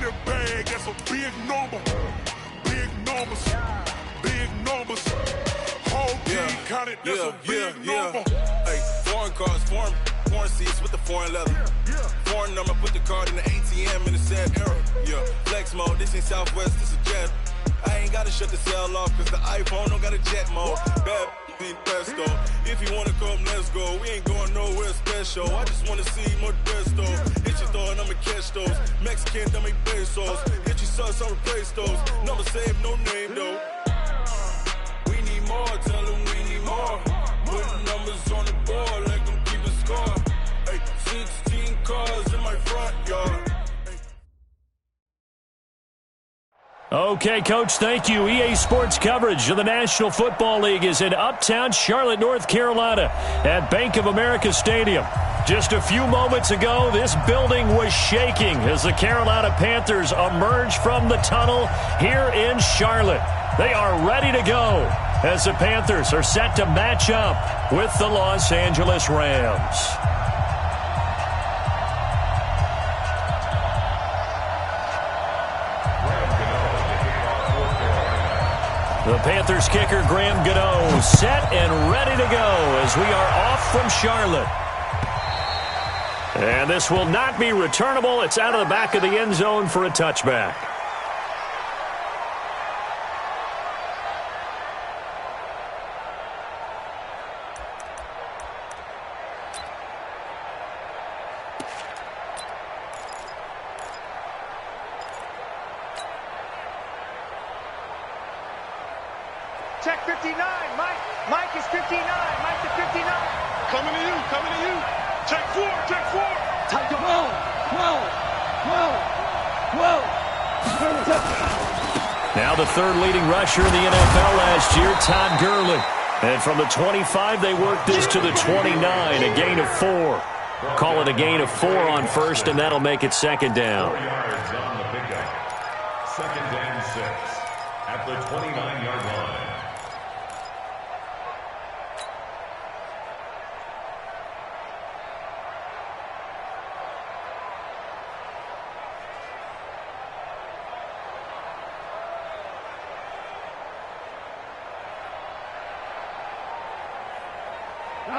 the bag, that's a big number. Big numbers, big numbers. Whole team counted, that's a big number. Hey, foreign cars, foreign seats with the foreign leather. Foreign number, put the card in the ATM in the sad era. Yeah, flex mode, this ain't Southwest, this is jet. I ain't gotta shut the cell off, cause the iPhone don't got a jet mode. Bad in pesto. If you wanna come, let's go. We ain't going nowhere special. I just wanna see Modesto. Hit your throw and I'ma catch those. Mexican, don't make pesos. Hit your sauce, I'll replace those. Number saved, no name though. We need more, tell them we need more. Put numbers on the board, let them keep a score. Hey, 16 cars in my front yard. Okay, Coach, thank you. EA Sports coverage of the National Football League is in uptown Charlotte, North Carolina at Bank of America Stadium. Just a few moments ago, this building was shaking as the Carolina Panthers emerged from the tunnel here in Charlotte. They are ready to go as the Panthers are set to match up with the Los Angeles Rams. The Panthers kicker, Graham Gano, set and ready to go as we are off from Charlotte. And this will not be returnable. It's out of the back of the end zone for a touchback. Check 59, Mike. Mike is 59. Mike is 59. Coming to you, coming to you. Check 4, check 4. Tiger. Now the third leading rusher in the NFL last year, Todd Gurley. And from the 25, they work this to the 29, a gain of 4. Call it a gain of 4 on first, and that'll make it second down. 4 yards on the pickup. Second and 6 at the 29-yard line.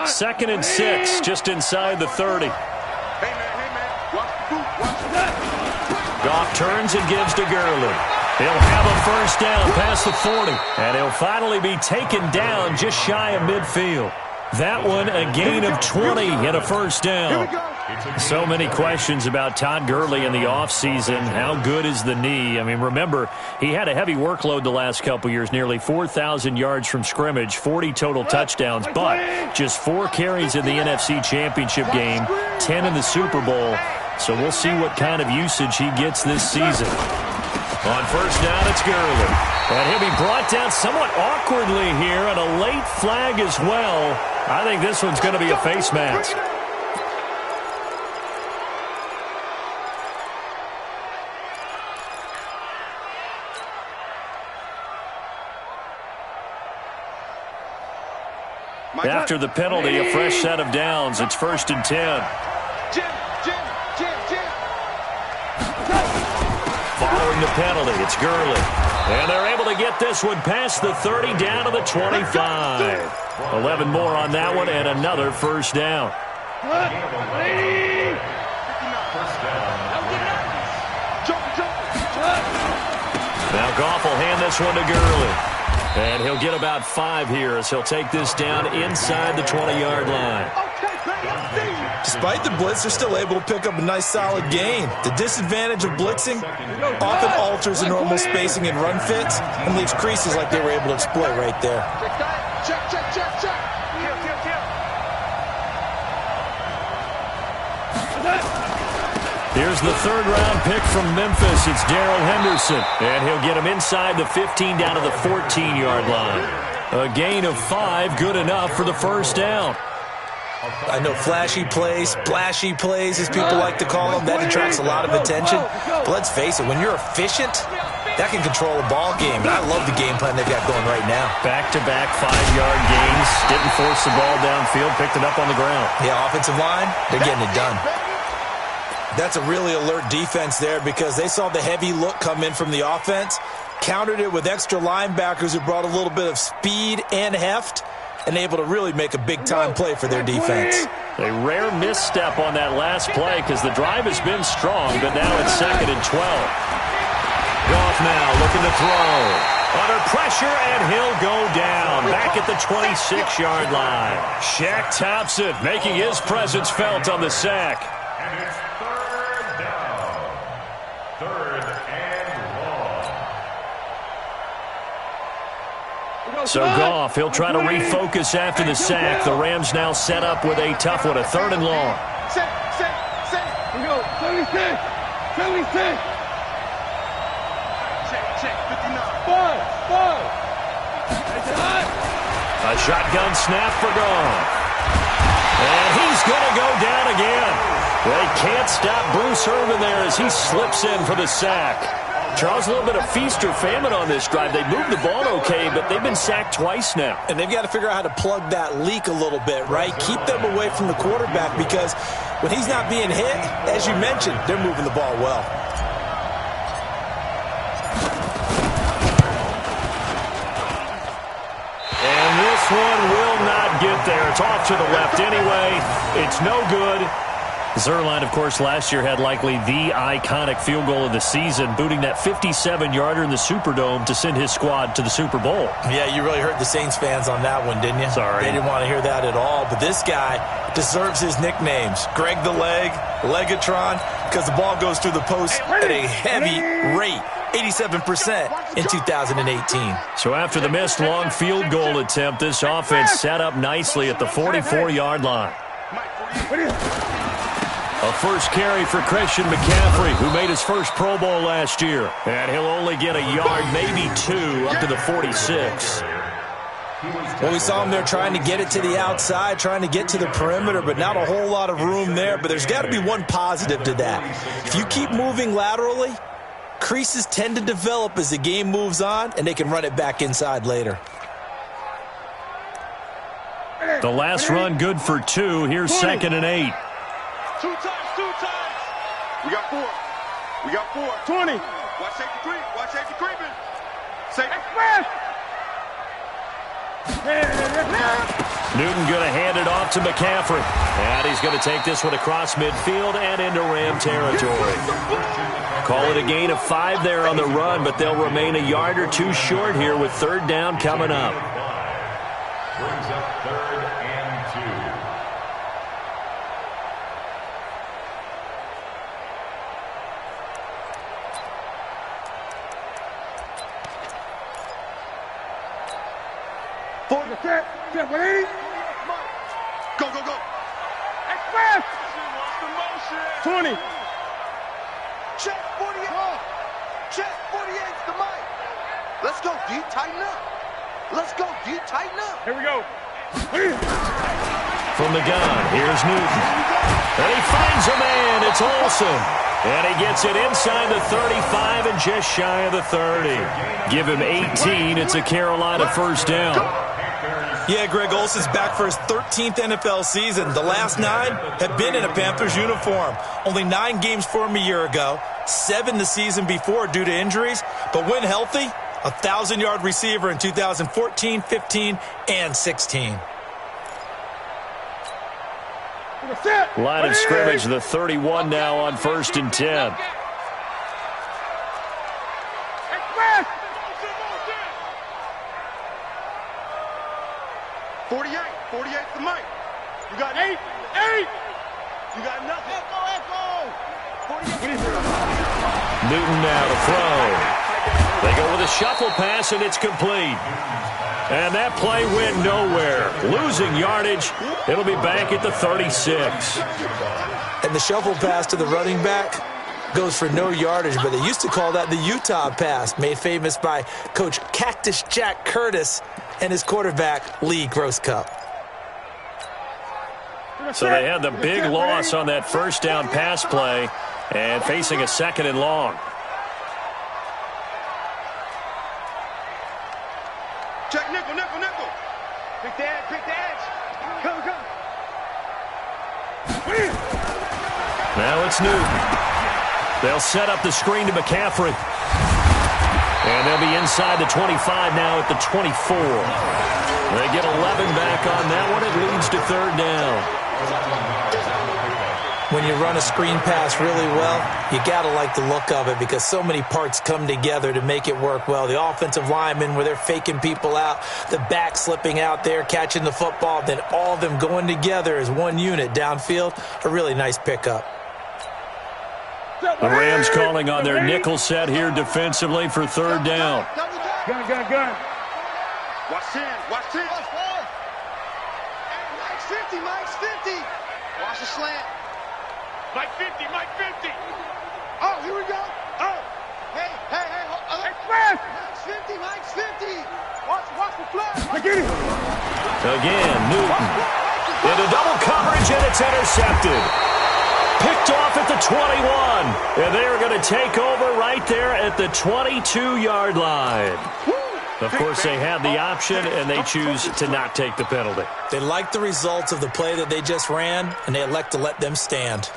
Second and 6, just inside the 30. Goff turns and gives to Gurley. He'll have a first down past the 40. And he'll finally be taken down just shy of midfield. That one a gain of 20 and a first down. So many questions about Todd Gurley in the offseason. How good is the knee? I mean, remember, he had a heavy workload the last couple years, nearly 4,000 yards from scrimmage, 40 total touchdowns, but just 4 carries in the NFC Championship game, 10 in the Super Bowl. So we'll see what kind of usage he gets this season. On first down, it's Gurley. And he'll be brought down somewhat awkwardly here, and a late flag as well. I think this one's going to be a face mask. After the penalty, a fresh set of downs. It's first and 10. Following the penalty, it's Gurley. And they're able to get this one past the 30 down to the 25. 11 more on that one and another first down. Now Goff will hand this one to Gurley. And he'll get about 5 here as he'll take this down inside the 20-yard line. Despite the blitz, they're still able to pick up a nice solid gain. The disadvantage of blitzing often alters the normal spacing and run fits and leaves creases like they were able to exploit right there. Check. Here's the third-round pick from Memphis. It's Darrell Henderson. And he'll get him inside the 15 down to the 14-yard line. A gain of 5, good enough for the first down. I know flashy plays, splashy plays, as people like to call them, that attracts a lot of attention. But let's face it, when you're efficient, that can control a ball game. And I love the game plan they've got going right now. Back-to-back 5-yard gains. Didn't force the ball downfield, picked it up on the ground. Yeah, offensive line, they're getting it done. That's a really alert defense there because they saw the heavy look come in from the offense, countered it with extra linebackers who brought a little bit of speed and heft, and able to really make a big-time play for their defense. A rare misstep on that last play because the drive has been strong, but now it's 2nd and 12. Goff now looking to throw. Under pressure, and he'll go down. Back at the 26-yard line. Shaq Thompson making his presence felt on the sack. And it's 3rd down. 3rd and long. So Goff, he'll try to refocus after the sack. The Rams now set up with a tough one, a 3rd and long. Set. Here we go. 76. 76. Check. 59. 5. A shotgun snap for Goff. And he's going to go down again. They can't stop Bruce Irvin there as he slips in for the sack. Charles, a little bit of feast or famine on this drive. They moved the ball okay, but they've been sacked twice now. And they've got to figure out how to plug that leak a little bit, right? Keep them away from the quarterback because when he's not being hit, as you mentioned, they're moving the ball well. And this one will not get there. It's off to the left anyway. It's no good. Zuerlein, of course, last year had likely the iconic field goal of the season, booting that 57-yarder in the Superdome to send his squad to the Super Bowl. Yeah, you really hurt the Saints fans on that one, didn't you? Sorry. They didn't want to hear that at all. But this guy deserves his nicknames. Greg the Leg, Legatron, because the ball goes through the post at a heavy rate. 87% in 2018. So after the missed long field goal attempt, this offense set up nicely at the 44-yard line. A first carry for Christian McCaffrey, who made his first Pro Bowl last year. And he'll only get a yard, maybe 2, up to the 46. Well, we saw him there trying to get it to the outside, trying to get to the perimeter, but not a whole lot of room there. But there's got to be one positive to that. If you keep moving laterally, creases tend to develop as the game moves on, and they can run it back inside later. The last run good for 2. Here's 2nd and 8. 2 times. We got 4. 20. Watch safety creeping. Safety. Newton going to hand it off to McCaffrey. And he's going to take this one across midfield and into Ram territory. Call it a gain of 5 there on the run, but they'll remain a yard or 2 short here with 3rd down coming up. Brings up 3rd and 2. Set, ready? Go. Express! 20. Check 48. Check 48's the mic. Let's go, D. Tighten up. Here we go. From the gun, here's Newton. And he finds a man. It's Olsen. And he gets it inside the 35 and just shy of the 30. Give him 18. It's a Carolina first down. Yeah, Greg Olsen's back for his 13th NFL season. The last 9 have been in a Panthers uniform. Only 9 games for him a year ago, 7 the season before due to injuries. But when healthy, a 1,000-yard receiver in 2014, 15, and 16. Line of scrimmage, the 31 now on 1st and 10. 48's the mic. You got 8. You got nothing. Echo. 48. Newton now to throw. They go with a shuffle pass, and it's complete. And that play went nowhere. Losing yardage. It'll be back at the 36. And the shuffle pass to the running back goes for no yardage, but they used to call that the Utah pass, made famous by Coach Cactus Jack Curtis and his quarterback, Lee Grosscup. So they had the big loss on that first down pass play and facing a 2nd and long. Check nickel. Pick the edge. Come. Now it's Newton. They'll set up the screen to McCaffrey. And they'll be inside the 25 now at the 24. They get 11 back on that one. It leads to third down. When you run a screen pass really well, you got to like the look of it because so many parts come together to make it work well. The offensive linemen, where they're faking people out, the back slipping out there, catching the football, then all of them going together as one unit downfield. A really nice pickup. The Rams calling on their nickel set here defensively for third down. Gun. Watch 10. Mike's 50. Watch the slant. Mike 50. Oh, here we go. Oh. Hey. Mike's 50. Watch the flash. I get it. Again, Newton. Into double coverage, and it's intercepted. Picked off at the 21. And they're going to take over right there at the 22-yard line. Of course, they have the option, and they choose to not take the penalty. They like the results of the play that they just ran, and they elect to let them stand.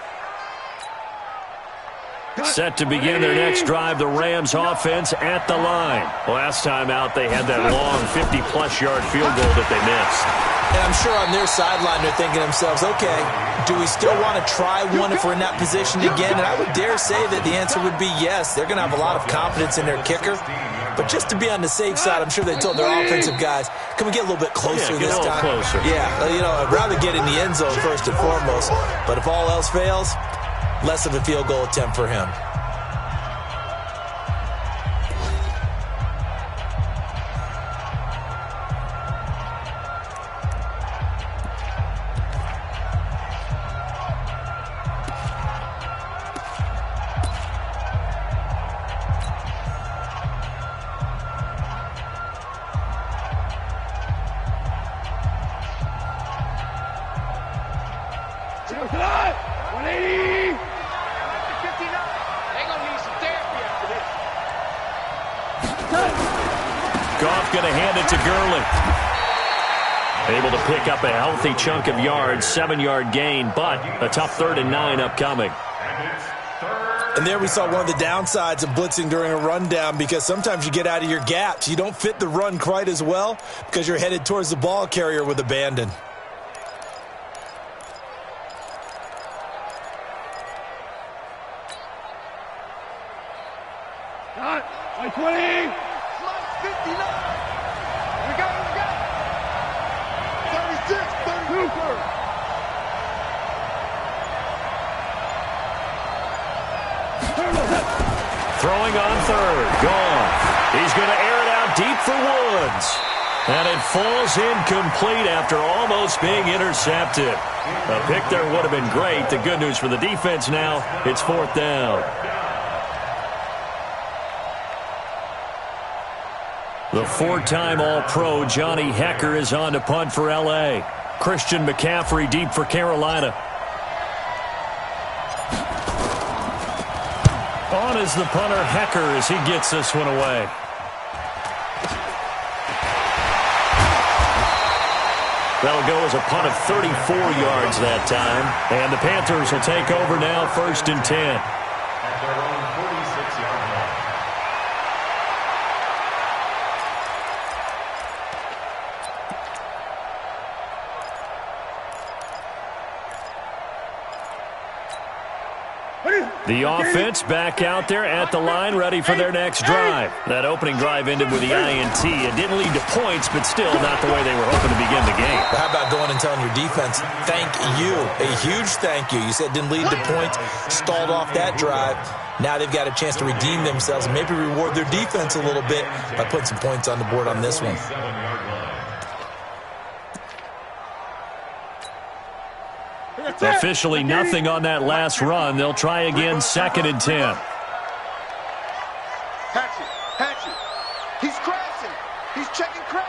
Set to begin their next drive, the Rams offense at the line. Last time out, they had that long 50-plus yard field goal that they missed. And I'm sure on their sideline they're thinking to themselves, okay, do we still want to try one if we're in that position again? And I would dare say that the answer would be yes. They're going to have a lot of confidence in their kicker. But just to be on the safe side, I'm sure they told their offensive guys, can we get a little bit closer this time? Closer. Yeah, I'd rather get in the end zone first and foremost. But if all else fails, less of a field goal attempt for him. Goff going to hand it to Gurley. Able to pick up a healthy chunk of yards, 7-yard gain, but a tough 3rd and 9 upcoming. And there we saw one of the downsides of blitzing during a rundown because sometimes you get out of your gaps. You don't fit the run quite as well because you're headed towards the ball carrier with abandon. Like 20. 59. We got 36, 32. Throwing on third. Gone. He's going to air it out deep for Woods. And it falls incomplete after almost being intercepted. A pick there would have been great. The good news for the defense now, it's 4th down. The 4-time All-Pro Johnny Hekker is on to punt for L.A. Christian McCaffrey deep for Carolina. On is the punter Hekker as he gets this one away. That'll go as a punt of 34 yards that time. And the Panthers will take over now, 1st and 10. At their own 46-yard line. The offense back out there at the line, ready for their next drive. That opening drive ended with the INT. It didn't lead to points, but still not the way they were hoping to begin the game. How about going and telling your defense, thank you, a huge thank you. You said it didn't lead to points, stalled off that drive. Now they've got a chance to redeem themselves and maybe reward their defense a little bit by putting some points on the board on this one. Officially nothing on that last run. They'll try again, 2nd and 10. Hatchet. He's crashing. He's checking crash.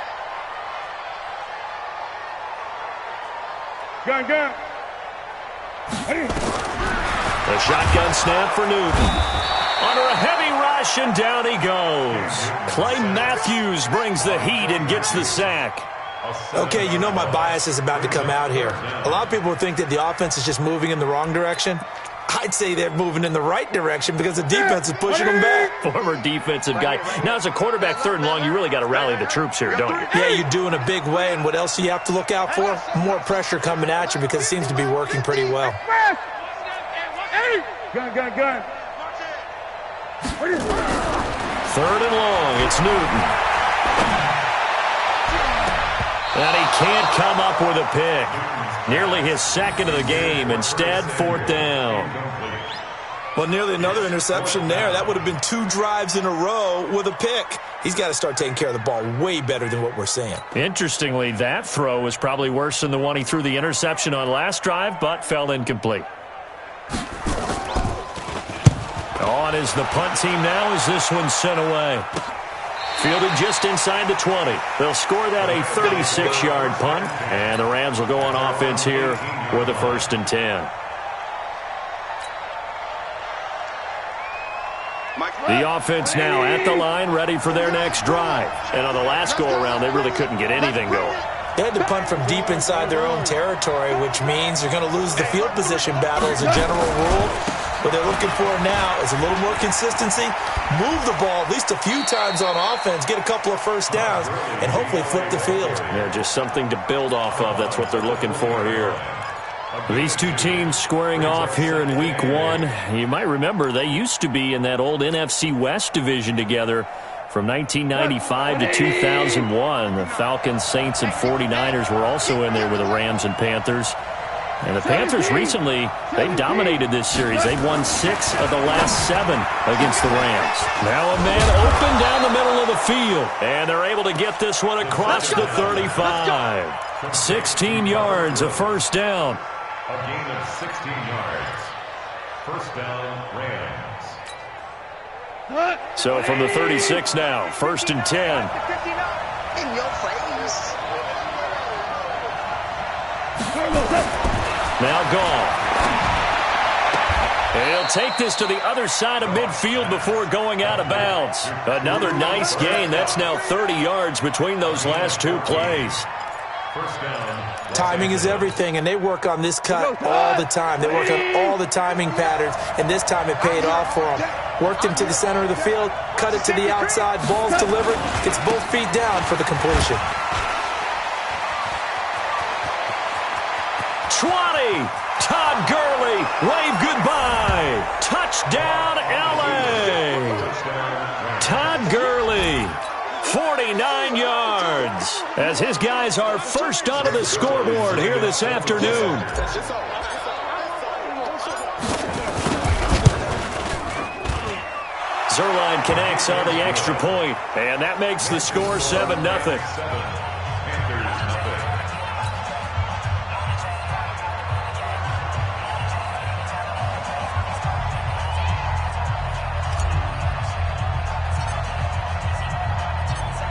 Gun. A shotgun snap for Newton. Under a heavy rush, and down he goes. Clay Matthews brings the heat and gets the sack. Okay, my bias is about to come out here. A lot of people think that the offense is just moving in the wrong direction. I'd say they're moving in the right direction because the defense is pushing them back. Former defensive guy. Now, as a quarterback, 3rd and long, you really got to rally the troops here, don't you? Yeah, you do in a big way. And what else do you have to look out for? More pressure coming at you because it seems to be working pretty well. Gun. 3rd and long. It's Newton. And he can't come up with a pick. Nearly his 2nd of the game. Instead, 4th down. Well, nearly another interception there. That would have been 2 drives in a row with a pick. He's got to start taking care of the ball way better than what we're seeing. Interestingly, that throw was probably worse than the one he threw the interception on last drive, but fell incomplete. On is the punt team now as this one's sent away. Fielded just inside the 20. They'll score that a 36-yard punt, and the Rams will go on offense here with a 1st and 10. The offense now at the line, ready for their next drive. And on the last go-around, they really couldn't get anything going. They had to punt from deep inside their own territory, which means they're going to lose the field position battle as a general rule. What they're looking for now is a little more consistency, move the ball at least a few times on offense, get a couple of 1st downs, and hopefully flip the field. Yeah, just something to build off of. That's what they're looking for here. These two teams squaring off here in Week 1. You might remember they used to be in that old NFC West division together from 1995 to 2001. The Falcons, Saints, and 49ers were also in there with the Rams and Panthers. And the Panthers recently, they've dominated this series. They've won 6 of the last 7 against the Rams. Now a man open down the middle of the field. And they're able to get this one across the 35. 16 yards, a 1st down. A gain of 16 yards. 1st down, Rams. So from the 36 now, 1st and 10. In your face. Now gone. And he'll take this to the other side of midfield before going out of bounds. Another nice gain. That's now 30 yards between those last 2 plays. Timing is everything, and they work on this cut all the time. They work on all the timing patterns, and this time it paid off for them. Worked him to the center of the field, cut it to the outside, ball's delivered, gets both feet down for the completion. 20. Todd Gurley, wave goodbye. Touchdown, L.A. Todd Gurley, 49 yards, as his guys are first onto the scoreboard here this afternoon. Zerline connects on the extra point, and that makes the score 7-0.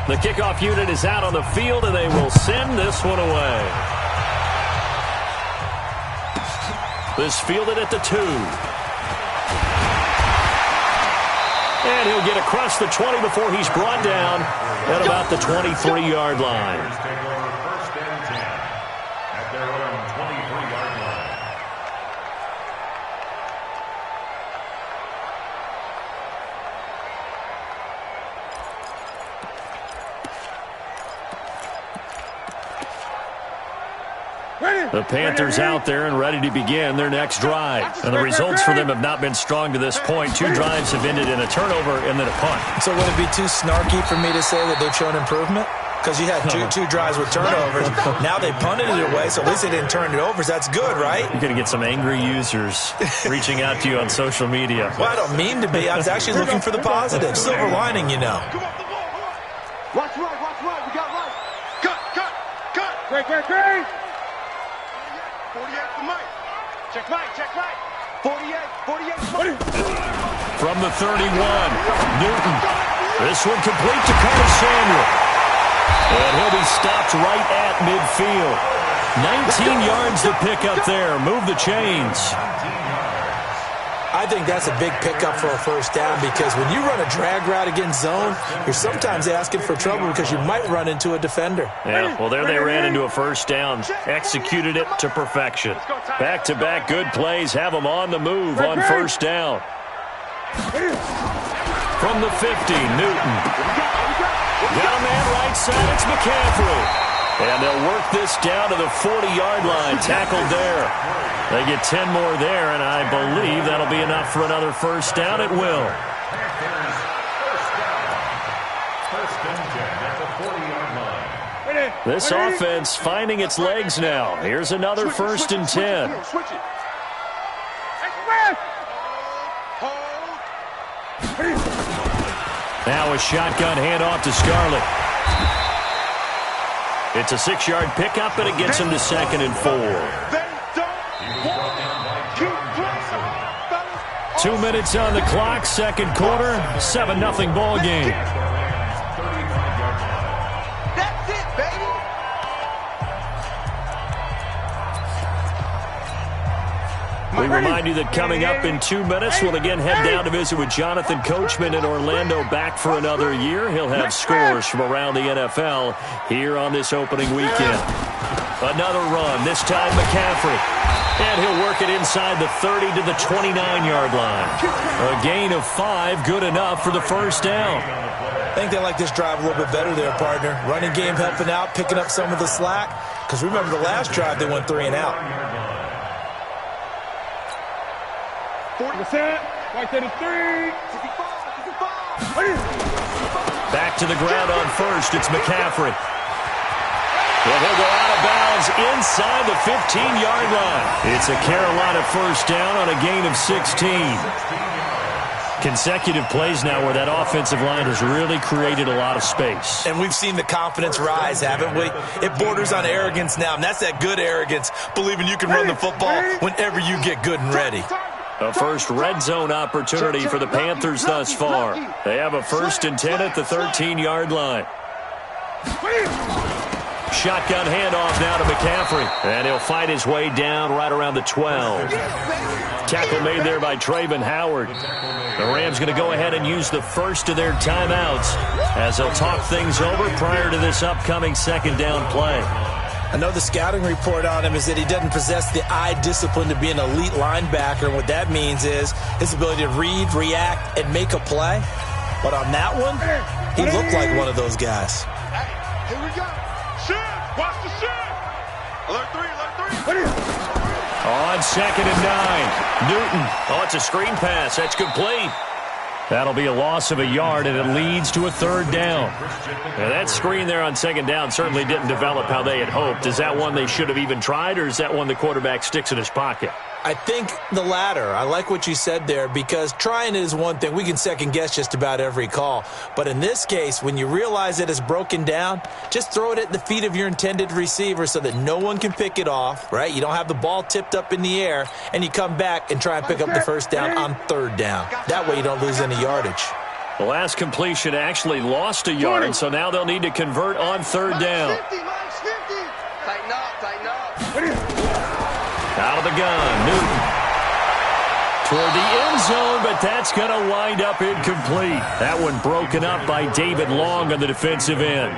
The kickoff unit is out on the field, and they will send this one away. This fielded at the 2. And he'll get across the 20 before he's brought down at about the 23-yard line. First and 10 at their own 23-yard line. The Panthers out there and ready to begin their next drive. And the results for them have not been strong to this point. 2 drives have ended in a turnover and then a punt. So would it be too snarky for me to say that they've shown improvement? Because you had two drives with turnovers. Now they punted it away, so at least they didn't turn it over. So that's good, right? You're going to get some angry users reaching out to you on social media. Well, I don't mean to be. I was actually looking for the positive. Silver lining, you know. Watch right. We got right. Cut. Great. 48 for Mike. Check Mike. 48. From the 31, Newton. This one complete to Curtis Samuel. And he'll be stopped right at midfield. 19 yards to pick up there. Move the chains. I think that's a big pickup for a first down because when you run a drag route against zone, you're sometimes asking for trouble because you might run into a defender. Yeah, well, there they ran into a first down, executed it to perfection. Back-to-back good plays have them on the move on first down. From the 50, Newton. Got a man right side, it's McCaffrey. And they'll work this down to the 40-yard line, tackled there. They get 10 more there, and I believe that'll be enough for another first down. It will. This offense finding its legs now. Here's another first and 10. Now a shotgun handoff to Scarlett. It's a 6-yard pickup, and it gets him to 2nd and 4. 2 minutes on the clock, second quarter, 7-0 ball game. That's it, baby. We remind you that coming up in 2 minutes, we'll again head down to visit with Jonathan Coachman in Orlando, back for another year. He'll have scores from around the NFL here on this opening weekend. Another run, this time McCaffrey. And he'll work it inside the 30 to the 29-yard line. A gain of 5, good enough for the first down. I think they like this drive a little bit better there, partner. Running game helping out, picking up some of the slack. Because remember the last drive, they went 3 and out. 40%, right to the 3. Back to the ground on first, it's McCaffrey. Well, he'll go out of bounds inside the 15-yard line. It's a Carolina first down on a gain of 16. Consecutive plays now where that offensive line has really created a lot of space. And we've seen the confidence rise, haven't we? It borders on arrogance now, and that's that good arrogance, believing you can run the football whenever you get good and ready. A first red zone opportunity for the Panthers thus far. They have a 1st and 10 at the 13-yard line. Shotgun handoff now to McCaffrey. And he'll fight his way down right around the 12. Tackle made there by Trayvon Howard. The Rams going to go ahead and use the first of their timeouts as they'll talk things over prior to this upcoming second down play. I know the scouting report on him is that he doesn't possess the eye discipline to be an elite linebacker. And what that means is his ability to read, react, and make a play. But on that one, he looked like one of those guys. Here we go. Shoot. Watch the shoot. Alert 3. On 2nd and 9. Newton. Oh, it's a screen pass. That's complete. That'll be a loss of a yard, and it leads to a 3rd down. Now, that screen there on 2nd down certainly didn't develop how they had hoped. Is that one they should have even tried, or is that one the quarterback sticks in his pocket? I think the latter. I like what you said there because trying is one thing. We can second guess just about every call. But in this case, when you realize it is broken down, just throw it at the feet of your intended receiver so that no one can pick it off, right? You don't have the ball tipped up in the air, and you come back and try and pick up the first down on 3rd down. That way you don't lose any yardage. The last completion actually lost a yard, so now they'll need to convert on 3rd down. Tighten up. Out of the gun, Newton. Toward the end zone, but that's going to wind up incomplete. That one broken up by David Long on the defensive end.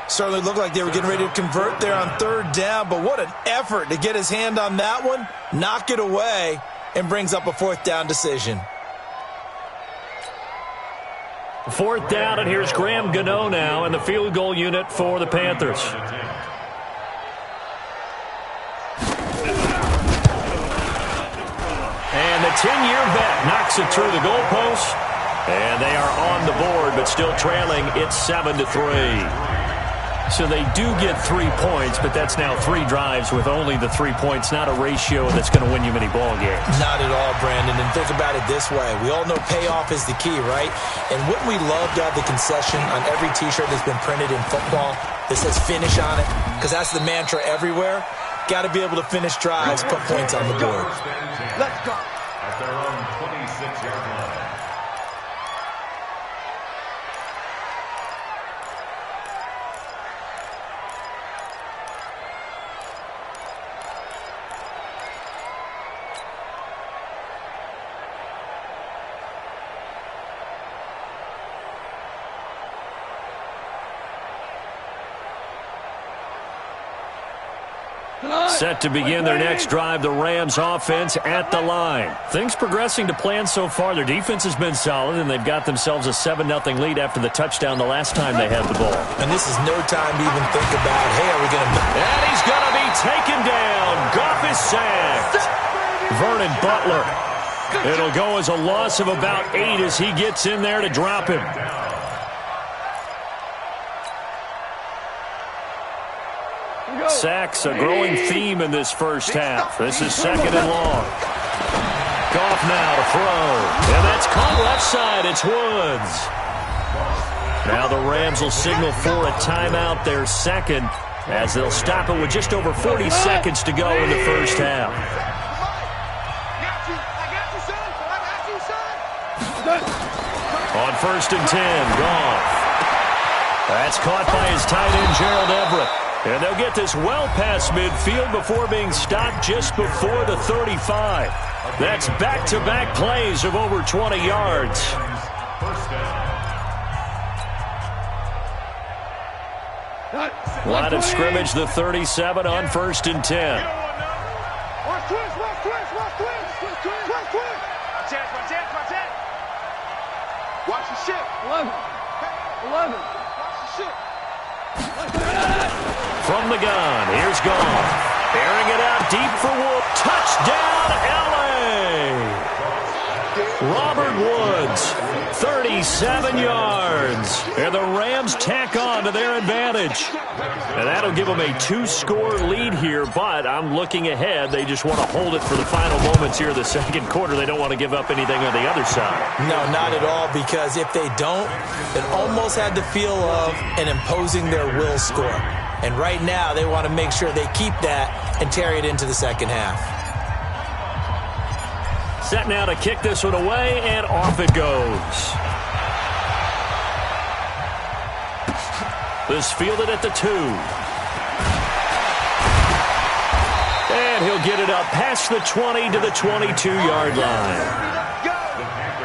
Certainly looked like they were getting ready to convert there on 3rd down, but what an effort to get his hand on that one, knock it away, and brings up a 4th down decision. 4th down, and here's Graham Gano now in the field goal unit for the Panthers. And the 10-year vet knocks it through the goalpost. And they are on the board, but still trailing. It's 7-3. So they do get 3 points, but that's now 3 drives with only the 3 points. Not a ratio that's going to win you many ball games. Not at all, Brandon. And think about it this way. We all know payoff is the key, right? And wouldn't we love to have the concession on every T-shirt that's been printed in football that says finish on it? Because that's the mantra everywhere. Got to be able to finish drives, put points on the board. Let's go. At their own 26-yard line. Set to begin their next drive, the Rams offense at the line. Things progressing to plan so far. Their defense has been solid, and they've got themselves a 7-0 lead after the touchdown the last time they had the ball. And this is no time to even think about, hey, are we going to... And he's going to be taken down. Goff is sacked. Vernon Butler. It'll go as a loss of about 8 as he gets in there to drop him. Sacks, a growing theme in this first half. This is 2nd and long. Goff now to throw. And that's caught left side. It's Woods. Now the Rams will signal for a timeout, their second, as they'll stop it with just over 40 seconds to go in the first half. On 1st and 10, Goff. That's caught by his tight end, Gerald Everett. And they'll get this well past midfield before being stopped just before the 35. That's back-to-back plays of over 20 yards. Line of scrimmage, the 37 on 1st and 10. Watch the shit. 11. Watch the shit. From the gun, here's Goff. Airing it out deep for Wood. Touchdown, L.A. Robert Woods, 37 yards. And the Rams tack on to their advantage. And that'll give them a 2-score lead here, but I'm looking ahead. They just want to hold it for the final moments here of the second quarter. They don't want to give up anything on the other side. No, not at all, because if they don't, it almost had the feel of an imposing their will score. And right now, they want to make sure they keep that and carry it into the second half. Set now to kick this one away, and off it goes. This fielded at the 2. And he'll get it up past the 20 to the 22-yard line.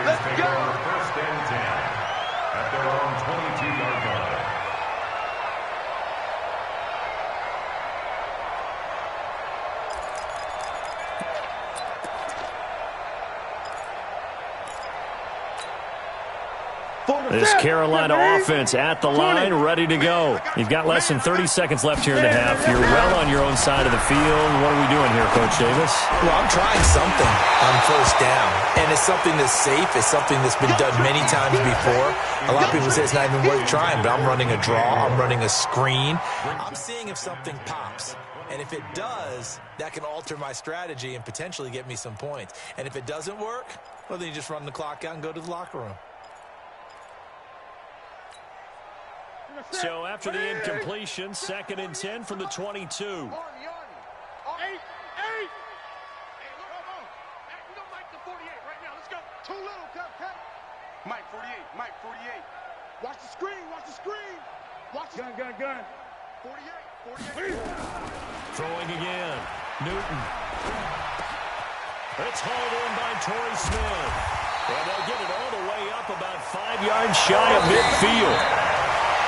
Let's go! 1st and 10 at their own 22-yard line. This Carolina offense at the line, ready to go. You've got less than 30 seconds left here in the half. You're well on your own side of the field. What are we doing here, Coach Davis? Well, I'm trying something on 1st down, and it's something that's safe. It's something that's been done many times before. A lot of people say it's not even worth trying, but I'm running a draw. I'm running a screen. I'm seeing if something pops. And if it does, that can alter my strategy and potentially get me some points. And if it doesn't work, well, then you just run the clock out and go to the locker room. So after the incompletion, 2nd and 10 from the 22. 8. Hey, look, hold on. Hey, we don't like the 48 right now. Let's go. Too little, cut. Mike, 48. Watch the screen. Watch the gun. 48. Throwing again. Newton. It's hauled in by Torrey Smith. And they'll get it all the way up about 5 yards shy of midfield.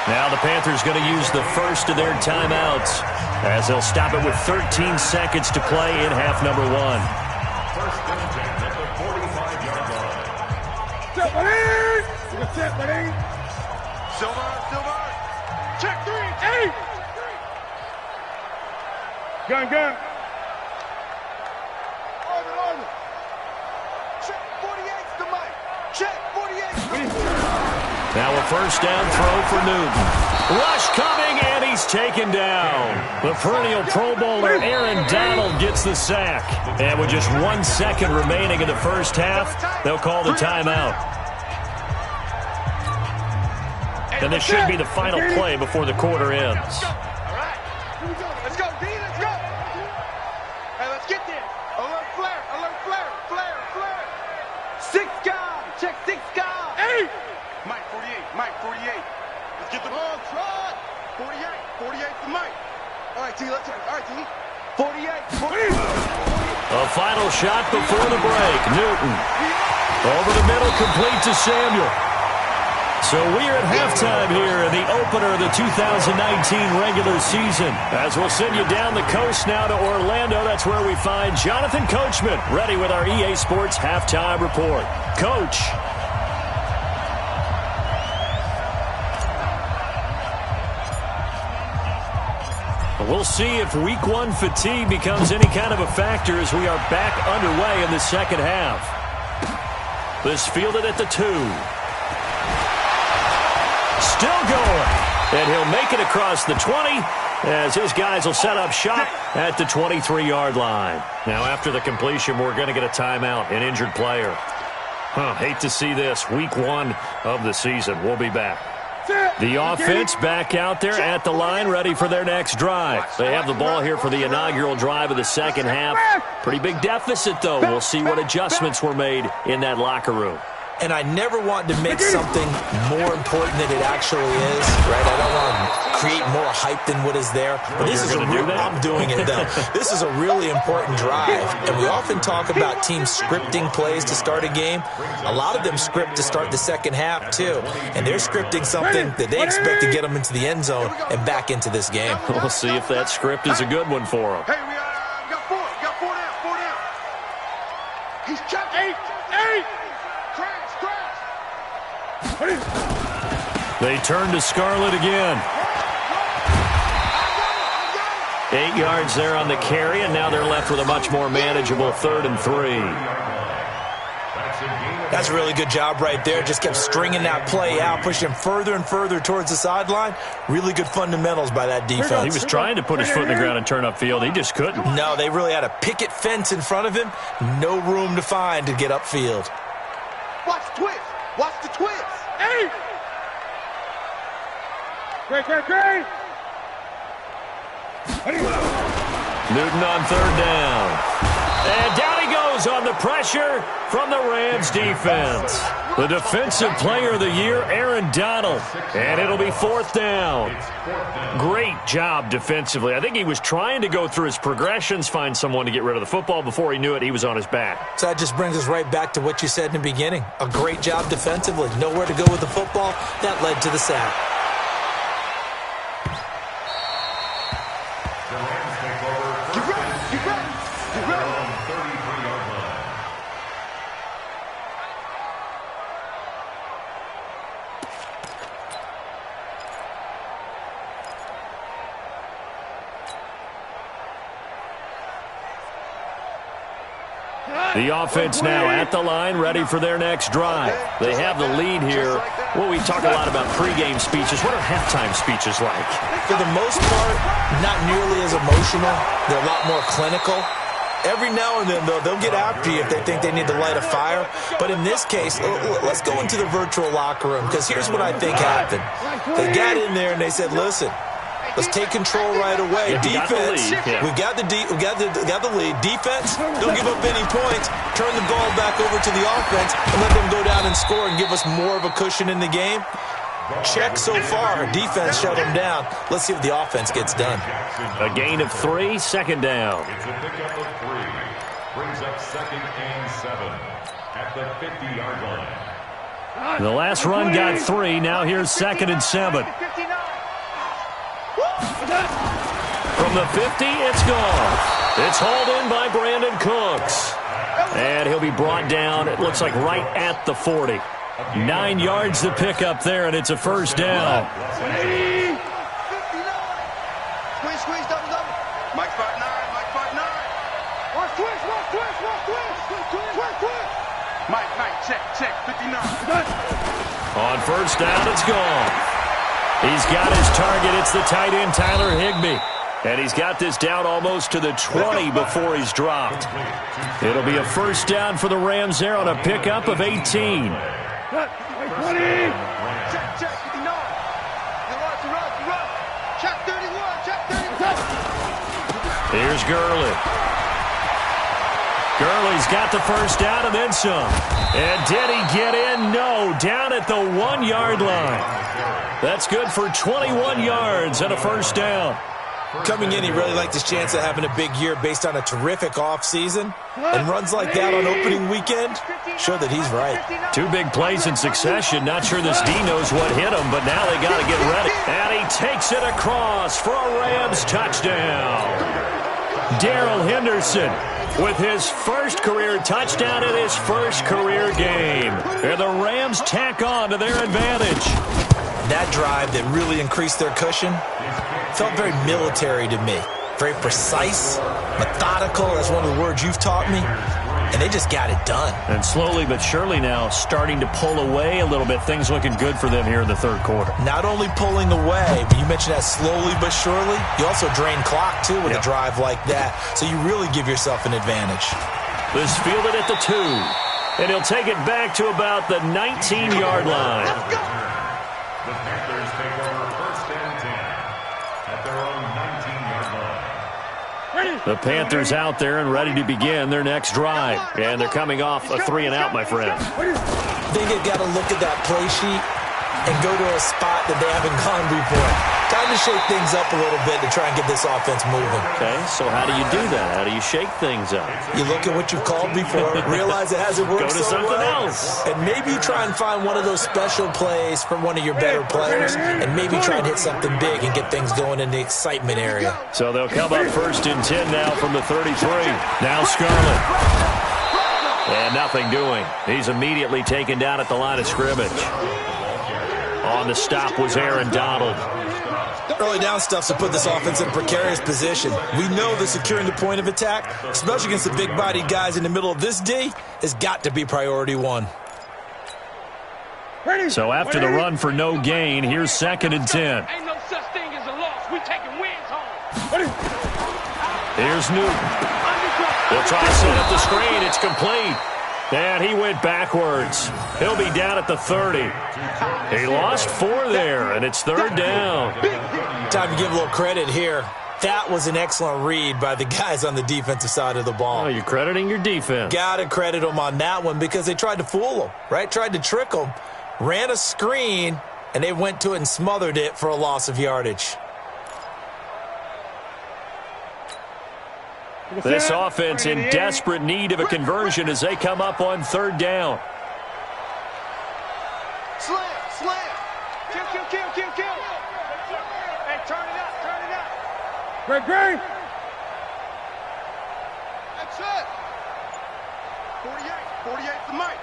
Now the Panthers going to use the first of their timeouts as they'll stop it with 13 seconds to play in half number 1. 1st and 10 at the 45-yard line. Silver. Check 3. 8. Gun. Order. Check 48's the mic. Check 48's the mic. Now a 1st down throw for Newton. Rush coming, and he's taken down. The perennial Pro Bowler Aaron Donald gets the sack. And with just 1 second remaining in the first half, they'll call the timeout. And this should be the final play before the quarter ends. All right. Let's go, D. Let's go. Hey, let's get there. Alert flare. 6 guys. Check 6 guys. 8. Mike, 48. Let's get the ball. Try. 48's the Mike. All right, T. Let's go. All right, T. 48. A final shot before the break. Newton. Over the middle, complete to Samuel. So we are at halftime here in the opener of the 2019 regular season. As we'll send you down the coast now to Orlando, that's where we find Jonathan Coachman, ready with our EA Sports halftime report. Coach. We'll see if week one fatigue becomes any kind of a factor as we are back underway in the second half. This fielded at the 2. Still going. And he'll make it across the 20 as his guys will set up shop at the 23-yard line. Now, after the completion, we're going to get a timeout, an injured player. Hate to see this. Week one of the season. We'll be back. The offense back out there at the line, ready for their next drive. They have the ball here for the inaugural drive of the second half. Pretty big deficit, though. We'll see what adjustments were made in that locker room. And I never want to make something more important than it actually is, right? I don't want to create more hype than what is there. But this is I'm doing it, though. This is a really important drive. And we often talk about teams scripting plays to start a game. A lot of them script to start the second half, too. And they're scripting something that they expect to get them into the end zone and back into this game. We'll see if that script is a good one for them. Hey, we got 4. We got 4 down. 4 down. He's checked. 8. They turn to Scarlett again. 8 yards there on the carry, and now they're left with a much more manageable 3rd and 3. That's a really good job right there. Just kept stringing that play out, pushing him further and further towards the sideline. Really good fundamentals by that defense. He was trying to put his foot in the ground and turn upfield. He just couldn't. No, they really had a picket fence in front of him. No room to find to get upfield. Watch the twist. Watch the twist. Hey! Great. Newton on 3rd down. And down he goes on the pressure from the Rams defense. The defensive player of the year, Aaron Donald. And it'll be 4th down. Great job defensively. I think he was trying to go through his progressions, find someone to get rid of the football. Before he knew it, he was on his back. So that just brings us right back to what you said in the beginning. A great job defensively. Nowhere to go with the football. That led to the sack. The offense now at the line, ready for their next drive. They have the lead here. Well, we talk a lot about pregame speeches. What are halftime speeches like? For the most part, not nearly as emotional. They're a lot more clinical. Every now and then, though, they'll get after you if they think they need to light a fire. But in this case, let's go into the virtual locker room, because here's what I think happened. They got in there and they said, listen, let's take control right away. Defense, we got the lead. Defense, don't give up any points. Turn the ball back over to the offense and let them go down and score and give us more of a cushion in the game. Check so far. Defense shut them down. Let's see if the offense gets done. A gain of 3, 2nd down. It's a pickup of 3. Brings up 2nd and 7 at the 50-yard line. The last run got 3. Now here's 2nd and 7. From the 50, it's gone. It's hauled in by Brandon Cooks. And he'll be brought down, it looks like right at the 40. 9 yards to pick up there, and it's a 1st down. Squeeze, double. Mike 5'9", Mike 5'9". Watch twist. Mike, check, 59. On 1st down, it's gone. He's got his target. It's the tight end, Tyler Higbee. And he's got this down almost to the 20 before he's dropped. It'll be a 1st down for the Rams there on a pickup of 18. Check, 59. Run. Check 31. Here's Gurley. Gurley's got the 1st down and then some. And did he get in? No, down at the 1-yard line. That's good for 21 yards and a 1st down. Coming in, he really liked his chance of having a big year based on a terrific offseason. And runs like that on opening weekend show that he's right. 2 big plays in succession. Not sure this D knows what hit him, but now they got to get ready. And he takes it across for a Rams touchdown. Darrell Henderson with his first career touchdown in his first career game. And the Rams tack on to their advantage. That drive that really increased their cushion felt very military to me. Very precise, methodical. That's one of the words you've taught me. And they just got it done. And slowly but surely now starting to pull away a little bit. Things looking good for them here in the third quarter. Not only pulling away, but you mentioned that slowly but surely. You also drain clock, too, with a drive like that. So you really give yourself an advantage. This fielded at the 2. And he'll take it back to about the 19-yard line. The Panthers take over 1st and 10 at their own 19-yard line. The Panthers out there and ready to begin their next drive. And they're coming off a 3-and-out, my friend. I think you've got to look at that play sheet and go to a spot that they haven't gone before. Time to shake things up a little bit to try and get this offense moving. Okay, so how do you do that? How do you shake things up? You look at what you've called before, realize it hasn't worked Go to so something well, else. and maybe try and find one of those special plays from one of your better players, and maybe try and hit something big and get things going in the excitement area. So they'll come up 1st and 10 now from the 33. Now Scarlett. And nothing doing. He's immediately taken down at the line of scrimmage. On the stop was Aaron Donald. Early down stuff's to put this offense in a precarious position. We know that securing the point of attack, especially against the big-bodied guys in the middle of this D, has got to be priority 1. So after the run for no gain, here's 2nd and 10. Ain't no such thing as a loss. We taking wins home. Here's Newton. They'll try to set up the screen. It's complete. And he went backwards. He'll be down at the 30. He lost 4 there, and it's 3rd down. Time to give a little credit here. That was an excellent read by the guys on the defensive side of the ball. Oh, you're crediting your defense. Got to credit them on that one because they tried to fool them, right? Tried to trick them. Ran a screen, and they went to it and smothered it for a loss of yardage. This offense in desperate need of a conversion as they come up on 3rd down. Slam, slam. Kill, kill, kill, kill, kill. Hey, turn it up, turn it up. Great. That's it. 48 to Mike.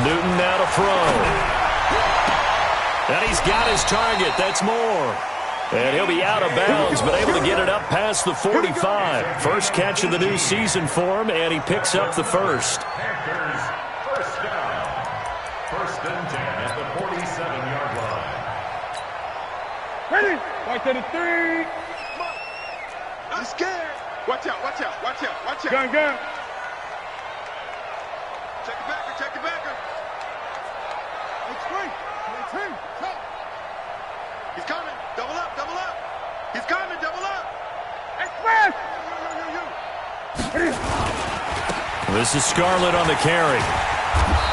Newton now to throw. And he's got his target. That's more. And he'll be out of bounds, but able to get it up past the 45. First catch of the new season for him, and he picks up the first. Panthers, 1st down. 1st and 10 at the 47-yard line. Ready. Right to the 3. I'm scared. Watch out, watch out, watch out, watch out. Gun. Check the backer, check the backer. He's coming. Double up, double up. He's coming, double up. Express. This is Scarlett on the carry.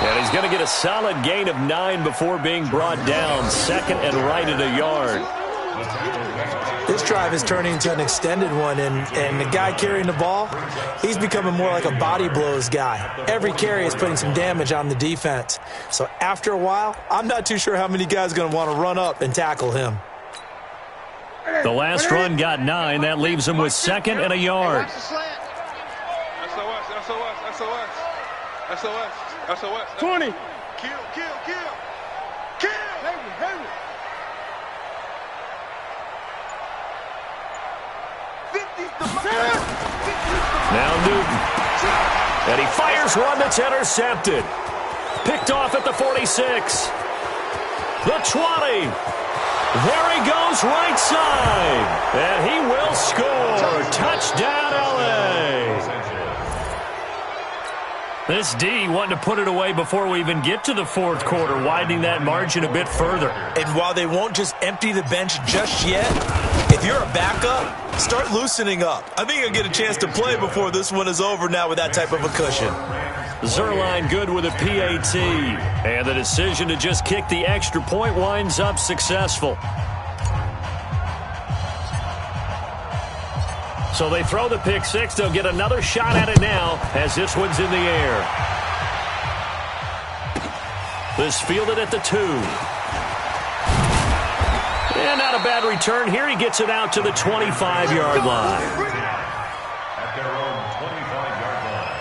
And he's going to get a solid gain of 9 before being brought down. 2nd and right at a yard. This drive is turning into an extended one, and the guy carrying the ball, he's becoming more like a body blows guy. Every carry is putting some damage on the defense. So after a while, I'm not too sure how many guys are going to want to run up and tackle him. The last run got 9. That leaves him with 2nd and a yard. SOS. 20. Kill. Heavy. 50's the Mike. Now Newton. And he fires one that's intercepted. Picked off at the 46. The 20. There he goes right side. And he will score. Touchdown, L.A. This D wanting to put it away before we even get to the 4th quarter, widening that margin a bit further. And while they won't just empty the bench just yet, if you're a backup, start loosening up. I think you'll get a chance to play before this one is over now with that type of a cushion. Zerline good with a PAT. And the decision to just kick the extra point winds up successful. So they throw the pick six. They'll get another shot at it now as this one's in the air. This fielded at the 2. And not a bad return here. He gets it out to the 25-yard line. At their own 25-yard line.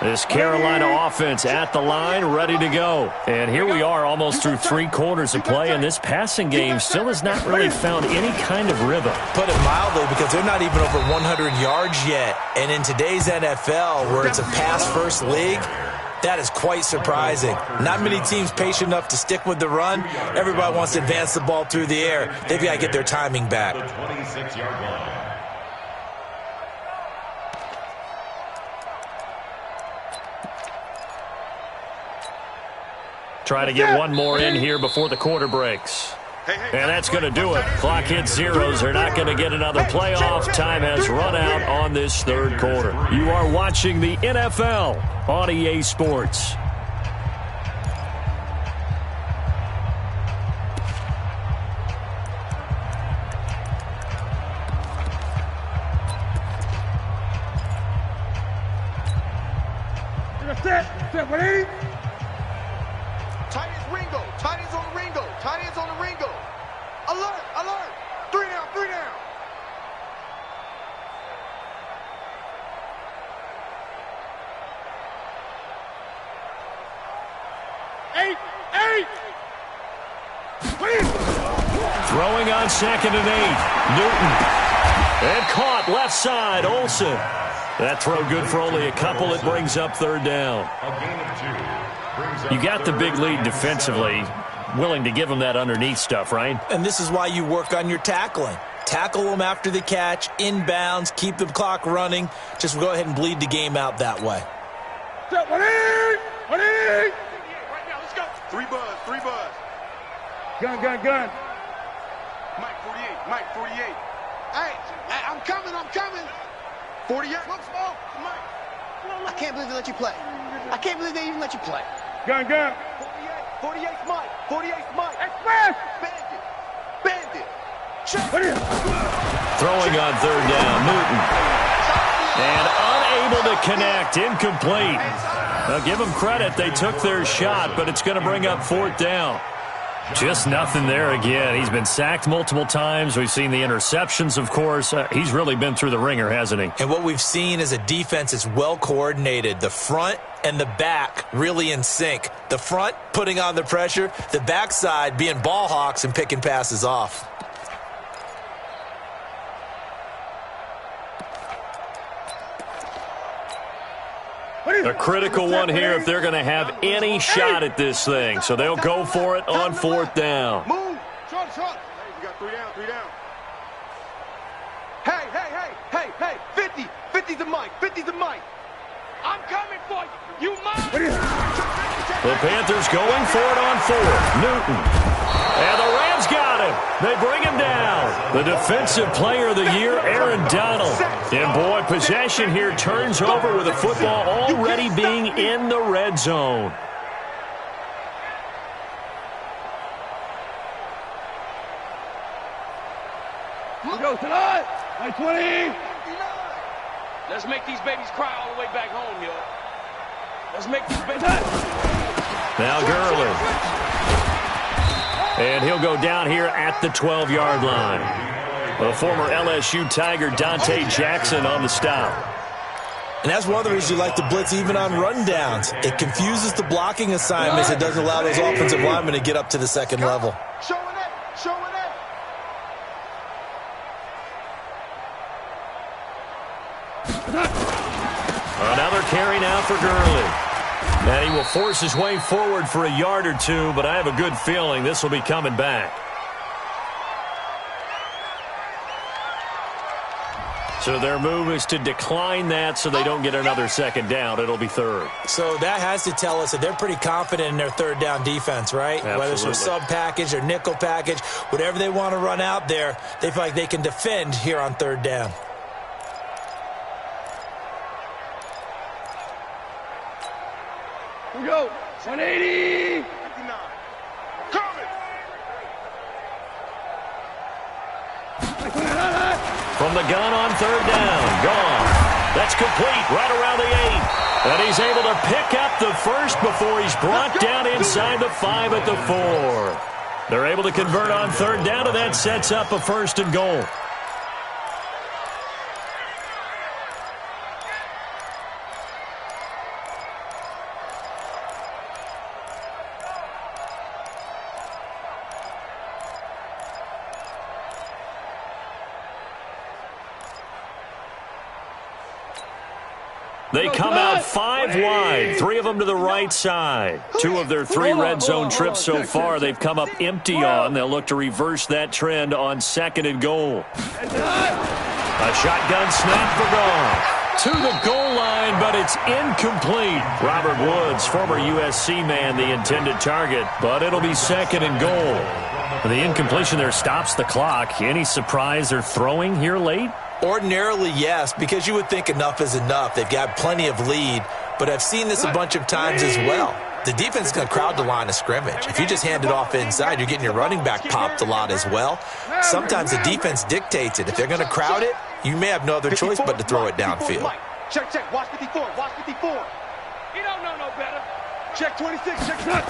This Carolina offense at the line, ready to go. And here we are almost through 3 quarters of play, and this passing game still has not really found any kind of rhythm. Put it mildly, because they're not even over 100 yards yet. And in today's NFL, where it's a pass-first league, that is quite surprising. Not many teams patient enough to stick with the run. Everybody wants to advance the ball through the air. They've got to get their timing back. The 26-yard line. Try to get one more in here before the quarter breaks. And that's going to do it. Clock hits zeros. They're not going to get another playoff. Time has run out on this third quarter. You are watching the NFL on EA Sports. Set, ready? Tight ends Ringo. Tight ends on the Ringo. Tight ends on the Ringo. Alert, alert. 3 down, 3 down. Eight. Throwing on 2nd and 8. Newton. And caught left side. Olsen. That throw good for only a couple. It brings up 3rd down. A gain of 2 brings up You got the big lead defensively. Willing to give them that underneath stuff, right? And this is why you work on your tackling. Tackle them after the catch, inbounds, keep the clock running. Just go ahead and bleed the game out that way. Set, ready? Right now, let's go. 3 buzz. Gun. Mike 48. Hey, I'm coming. 48. Smoke. Mike. I can't believe they let you play. I can't believe they even let you play. Gun. 48's Mike. 48's Mike. Express. Bandit. Check. Throwing on 3rd down. Newton. And unable to connect. Incomplete. Now give them credit. They took their shot, but it's going to bring up 4th down. Just nothing there again. He's been sacked multiple times. We've seen the interceptions, of course. He's really been through the ringer, hasn't he? And what we've seen is a defense that's well coordinated. The front and the back really in sync. The front putting on the pressure. The backside being ball hawks and picking passes off. A critical one here if they're going to have any shot at this thing. So they'll go for it on 4th down. Move. Short. Hey, we got 3 down. Hey. 50's the Mike. I'm coming for you. You mind? The Panthers going for it on 4th. Newton. And the Rams got him. They bring him down. The Defensive Player of the Year, Aaron Donald. And boy, possession here turns over with the football already being in the red zone. We go tonight. 20. Let's make these babies cry all the way back home, yo. Let's make these babies... Now Gurley. And he'll go down here at the 12-yard line. The former LSU Tiger Dante Jackson on the stop. And that's one of the reasons you like to blitz even on rundowns. It confuses the blocking assignments. It doesn't allow those offensive linemen to get up to the 2nd level. Showing it. Another carry now for Gurley. And he will force his way forward for a yard or 2, but I have a good feeling this will be coming back. So their move is to decline that so they don't get another 2nd down. It'll be 3rd. So that has to tell us that they're pretty confident in their 3rd down defense, right? Absolutely. Whether it's a sub package or nickel package, whatever they want to run out there, they feel like they can defend here on 3rd down. We go. 180. 59. Coming. from the gun on third down. Gone. That's complete right around the 8. And he's able to pick up the first before he's brought down inside the 5 at the 4. They're able to convert on third down, and that sets up a 1st and goal. They come out 5 wide, 3 of them to the right side. 2 of their 3 red zone trips so far they've come up empty on. They'll look to reverse that trend on 2nd and goal. A shotgun snap for Goff. To the goal line, but it's incomplete. Robert Woods, former USC man, the intended target, but it'll be 2nd and goal. The incompletion there stops the clock. Any surprise they're throwing here late? Ordinarily, yes, because you would think enough is enough. They've got plenty of lead, but I've seen this a bunch of times as well. The defense is going to crowd the line of scrimmage. If you just hand it off inside, you're getting your running back popped a lot as well. Sometimes the defense dictates it. If they're going to crowd it, you may have no other choice but to throw it downfield. Check, watch 54, watch 54. You don't know no better. Check 26, check 9.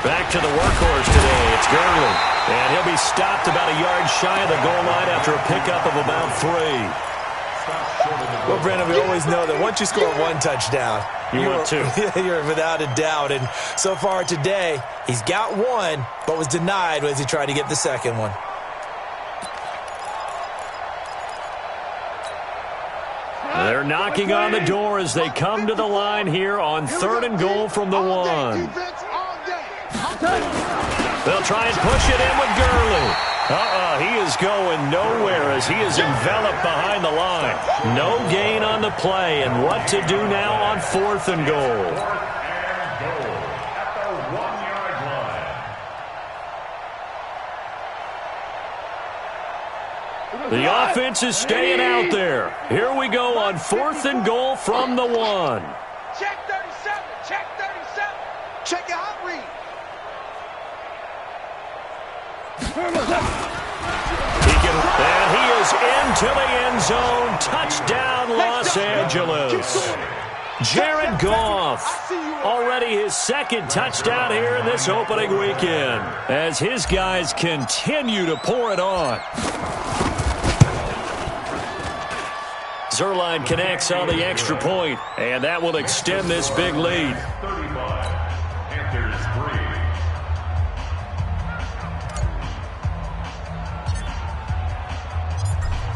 Back to the workhorse today. It's Gurley. And he'll be stopped about a yard shy of the goal line after a pickup of about 3. Well, Brandon, we always know that once you score 1 touchdown, you're without a doubt. And so far today, he's got 1, but was denied as he tried to get the 2nd one. They're knocking on the door as they come to the line here on 3rd and goal from the 1. They'll try and push it in with Gurley. He is going nowhere as he is enveloped behind the line. No gain on the play, and what to do now on 4th and goal. The offense is staying out there. Here we go on 4th and goal from the 1. Check 37, check 37. Check your hot read. And he is into the end zone. Touchdown, Los Angeles. Jared Goff, already his 2nd touchdown here in this opening weekend, as his guys continue to pour it on. Zerline connects on the extra point, and that will extend this big lead. 35, Panthers 3.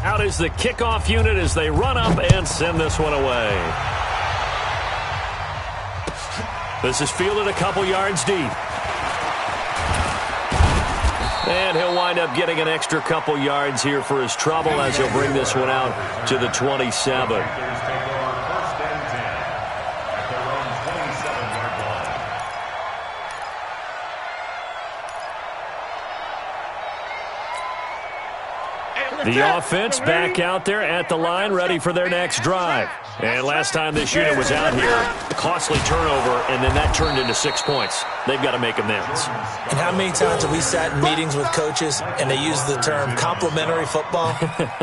Out is the kickoff unit as they run up and send this one away. This is fielded a couple yards deep. And he'll wind up getting an extra couple yards here for his trouble as he'll bring this one out to the 27. The offense back out there at the line, ready for their next drive. And last time this unit was out here, a costly turnover, and then that turned into 6 points. They've got to make amends. And how many times have we sat in meetings with coaches and they use the term complementary football?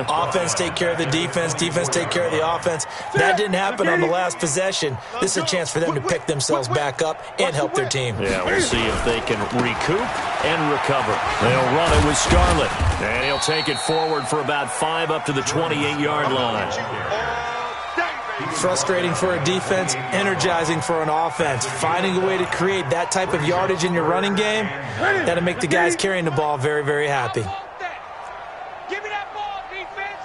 Offense take care of the defense, defense take care of the offense. That didn't happen on the last possession. This is a chance for them to pick themselves back up and help their team. Yeah, we'll see if they can recoup and recover. They'll run it with Scarlett, and he'll take it forward for about 5 up to the 28-yard line. Frustrating for a defense, energizing for an offense. Finding a way to create that type of yardage in your running game, that'll make the guys carrying the ball very, very happy. Give me that ball, defense.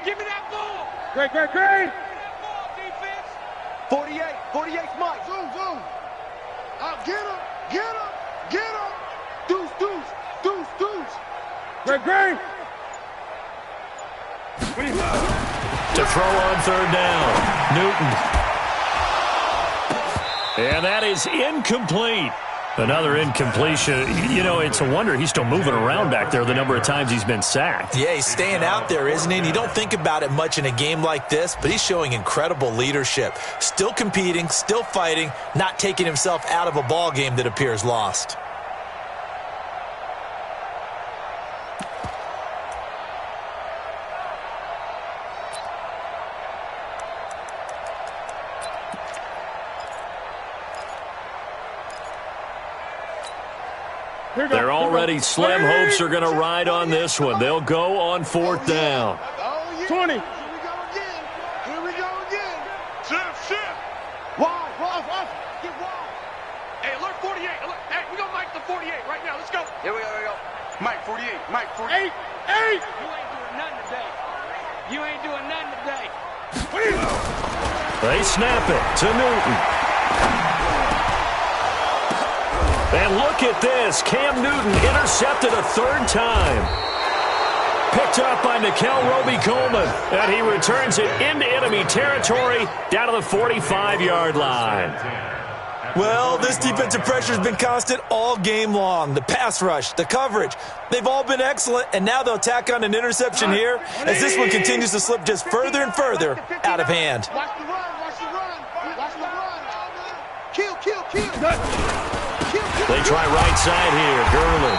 Give me that ball. Great. Give me that ball, defense. 48's Mike. Zoom. Out, get him. Deuce. Great. To throw on 3rd down, Newton. And that is incomplete. Another incompletion. You know, it's a wonder he's still moving around back there the number of times he's been sacked. Yeah, he's staying out there, isn't he? And you don't think about it much in a game like this, but he's showing incredible leadership. Still competing, still fighting, not taking himself out of a ball game that appears lost. They're already slim hopes are going to ride on this one. They'll go on 4th down. 20. Here we go again. Shift. Wide. Get wide. Hey, alert 48. Hey, we gonna Mike the 48 right now. Let's go. Here we go. Mike 48. Mike 48. 8. You ain't doing nothing today. They snap it to Newton. And look at this. Cam Newton intercepted a 3rd time. Picked up by Nickel Roby-Coleman. And he returns it into enemy territory down to the 45-yard line. Well, this defensive pressure has been constant all game long. The pass rush, the coverage, they've all been excellent, and now they'll tack on an interception here as this one continues to slip just further and further out of hand. Watch the run. Kill. They try right side here, Gurley.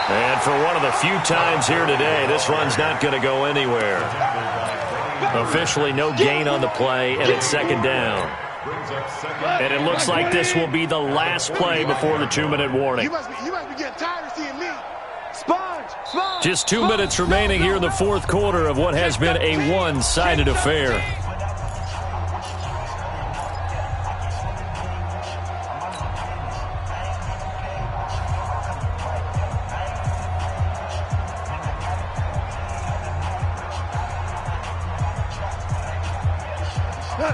And for one of the few times here today, this run's not going to go anywhere. Officially no gain on the play, and it's 2nd down. And it looks like this will be the last play before the 2-minute warning. You must be getting tired of seeing me. Sponge. Just 2 minutes remaining here in the 4th quarter of what has been a one-sided affair.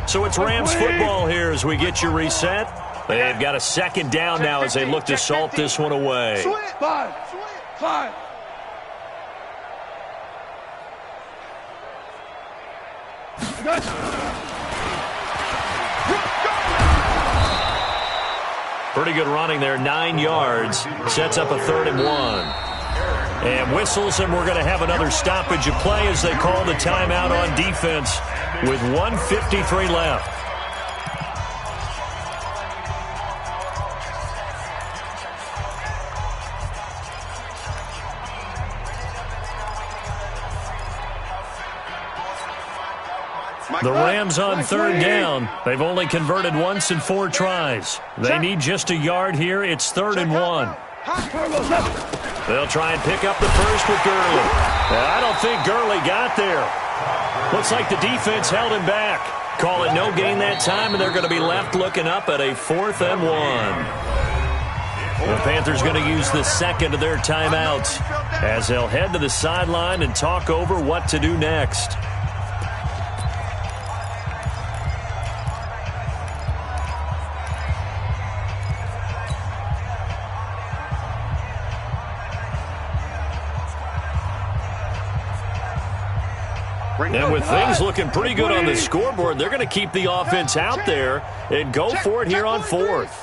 So it's Rams football here as we get you reset. They've got a 2nd down now as they look to salt this one away. Five. Pretty good running there, 9 yards. Sets up a 3rd and 1. And whistles, and we're going to have another stoppage of play as they call the timeout on defense with 1:53 left. The Rams on 3rd down. They've only converted once in 4 tries. They need just a yard here. It's 3rd and 1. They'll try and pick up the first with Gurley. I don't think Gurley got there. Looks like the defense held him back. Call it no gain that time, and they're going to be left looking up at a 4th and 1. The Panthers going to use the 2nd of their timeouts as they'll head to the sideline and talk over what to do next. And with things looking pretty good on the scoreboard, they're going to keep the offense out there and go for it here on 4th.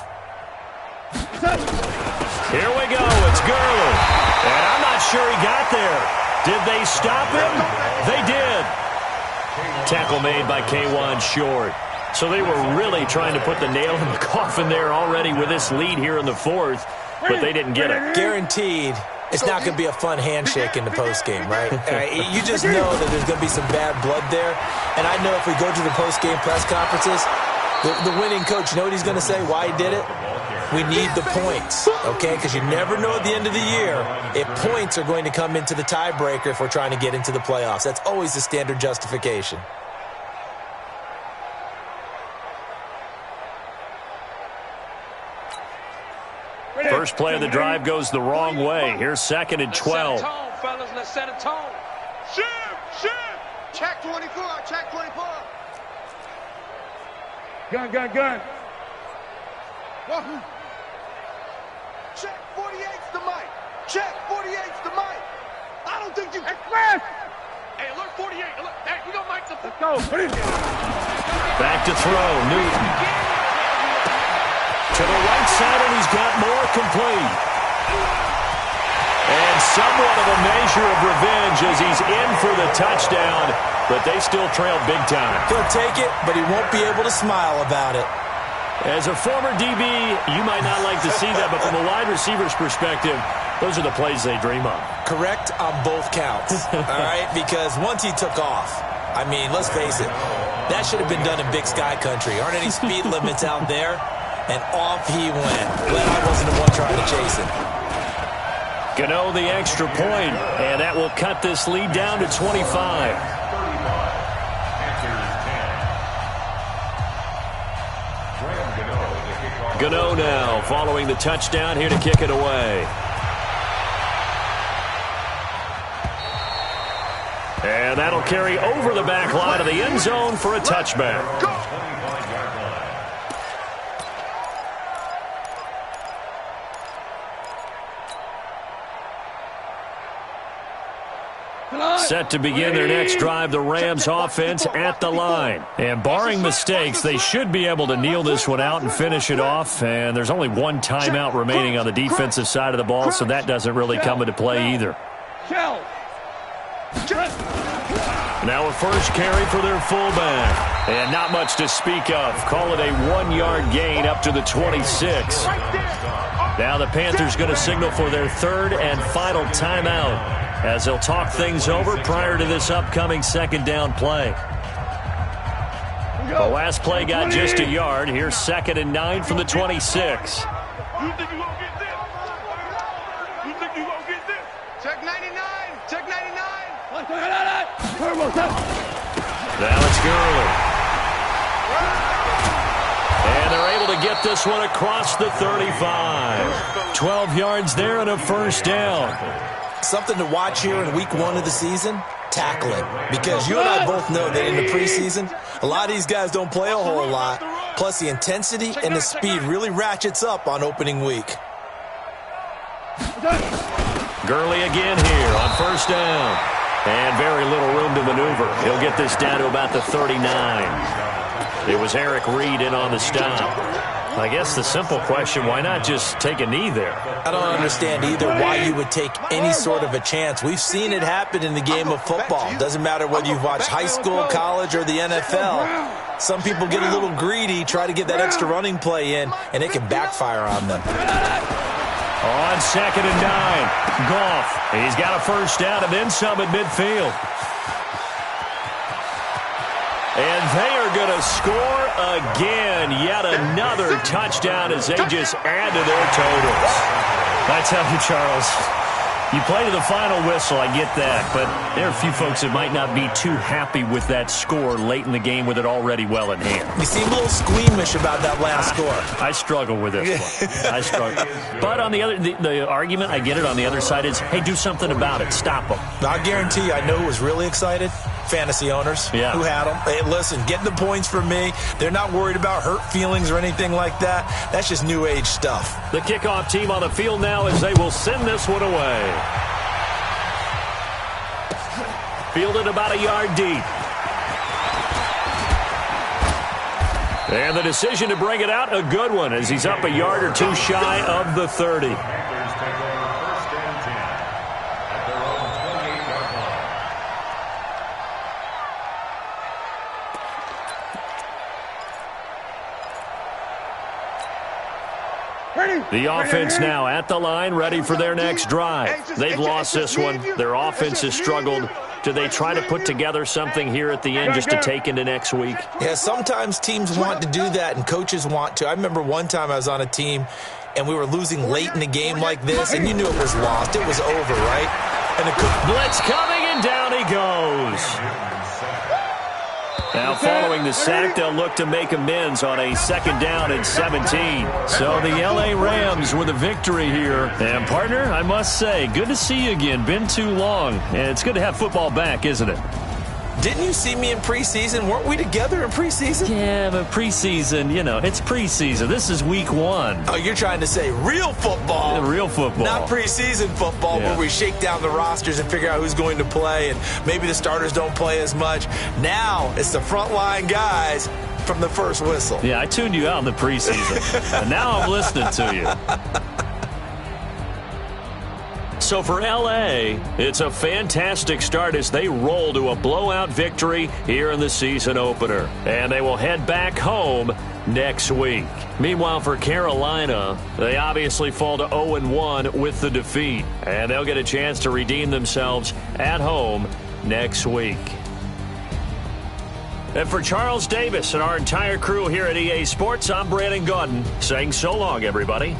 Here we go. It's Gurley. And I'm not sure he got there. Did they stop him? They did. Tackle made by K1 Short. So they were really trying to put the nail in the coffin there already with this lead here in the 4th, but they didn't get it. Guaranteed. It's not going to be a fun handshake in the postgame, right? You just know that there's going to be some bad blood there. And I know if we go to the postgame press conferences, the winning coach, you know what he's going to say, why he did it? We need the points, okay? Because you never know at the end of the year if points are going to come into the tiebreaker if we're trying to get into the playoffs. That's always the standard justification. First play of the drive goes the wrong way. Here's 2nd and 12. Let's set a tone, fellas. Let's set a tone. Shift. Check 24. Check 24. Gun. Wahoo. Check 48's the mic. Check 48's the mic. I don't think you... Express! Hey, alert 48. Alert. Hey, we gonna make the... Let's go. Back to throw. Newton. To the right side, and he's got more complete. And somewhat of a measure of revenge as he's in for the touchdown, but they still trail big time. He'll take it, but he won't be able to smile about it. As a former DB, you might not like to see that, but from a wide receiver's perspective, those are the plays they dream of. Correct on both counts, all right? Because once he took off, I mean, let's face it, that should have been done in Big Sky Country. Aren't any speed limits out there? And off he went. Glad I wasn't the one trying to chase him. Gano the extra point, and that will cut this lead down to 25. Gano now following the touchdown here to kick it away. And that'll carry over the back line of the end zone for a touchback. Set to begin their next drive, the Rams offense at the line. And barring mistakes, they should be able to kneel this one out and finish it off. And there's only one timeout remaining on the defensive side of the ball, so that doesn't really come into play either. Now a first carry for their fullback. And not much to speak of. Call it a 1-yard gain up to the 26. Now the Panthers going to signal for their third and final timeout as they'll talk things over prior to this upcoming second down play. The last play got just a yard. Here's 2nd and 9 from the 26. You think you gonna get this? You think you gonna get this? Check 99. Check 99. Now it's Gurley. And they're able to get this one across the 35. 12 yards there and a first down. Something to watch here in week 1 of the season, tackling. Because you and I both know that in the preseason, a lot of these guys don't play a whole lot. Plus the intensity and the speed really ratchets up on opening week. Gurley again here on first down. And very little room to maneuver. He'll get this down to about the 39. It was Eric Reed in on the stop. I guess the simple question, why not just take a knee there? I don't understand either why you would take any sort of a chance. We've seen it happen in the game of football. Doesn't matter whether you've watched high school, college, or the NFL. Some people get a little greedy, try to get that extra running play in, and it can backfire on them. On 2nd and 9, Goff. He's got a first down and then some at midfield. And they are going to score again. Yet another touchdown as they just add to their totals. I tell you, Charles, you play to the final whistle, I get that. But there are a few folks that might not be too happy with that score late in the game with it already well in hand. You seem a little squeamish about that last score. I struggle with this one. I struggle. But on the other, the argument, I get it, on the other side is, hey, do something about it. Stop them. I guarantee you, I know who was really excited. Fantasy owners who had them. Hey, listen, get the points from me. They're not worried about hurt feelings or anything like that. That's just new age stuff. The kickoff team on the field now as they will send this one away. Fielded about a yard deep. And the decision to bring it out, a good one, as he's up a yard or two shy of the 30. The offense now at the line, ready for their next drive. They've lost this one. Their offense has struggled. Do they try to put together something here at the end just to take into next week? Yeah, sometimes teams want to do that and coaches want to. I remember one time I was on a team and we were losing late in a game like this, and you knew it was lost. It was over, right? And the blitz coming, and down he goes. Now, following the sack, they'll look to make amends on a 2nd down and 17. So the L.A. Rams with a victory here. And, partner, I must say, good to see you again. Been too long. And it's good to have football back, isn't it? Didn't you see me in preseason? Weren't we together in preseason? Yeah, but preseason, you know, it's preseason. This is week 1. Oh, you're trying to say real football. Real football. Not preseason football where we shake down the rosters and figure out who's going to play, and maybe the starters don't play as much. Now it's the frontline guys from the first whistle. Yeah, I tuned you out in the preseason, and now I'm listening to you. So for L.A., it's a fantastic start as they roll to a blowout victory here in the season opener. And they will head back home next week. Meanwhile, for Carolina, they obviously fall to 0-1 with the defeat. And they'll get a chance to redeem themselves at home next week. And for Charles Davis and our entire crew here at EA Sports, I'm Brandon Gaudin saying so long, everybody.